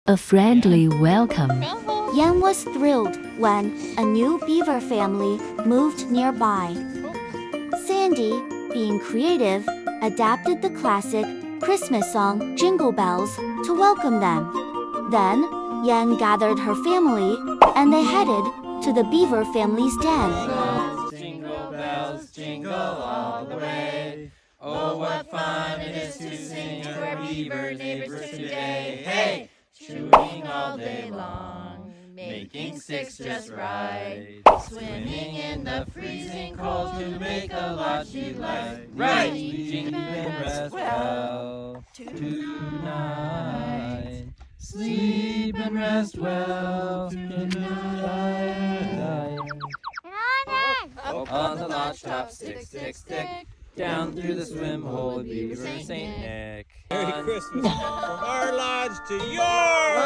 A friendly welcome. Yan was thrilled when a new beaver family moved nearby. Sandy, being creative, adapted the classic Christmas song Jingle Bells to welcome them. Then, Yan gathered her family and they headed to the beaver family's den. Jingle bells, jingle all the way. Oh, what fun it is to sing to our beaver neighbors today. Hey, shooting all day long, making sticks just right, swimming in the freezing cold to make a lot you like. Right, jingle and rest well tonight. Sleep and rest well tonight. Up on the lodge top, stick, stick, stick. Down through the swim hole, beaver Saint Nick. Merry Christmas from our lodge to yours!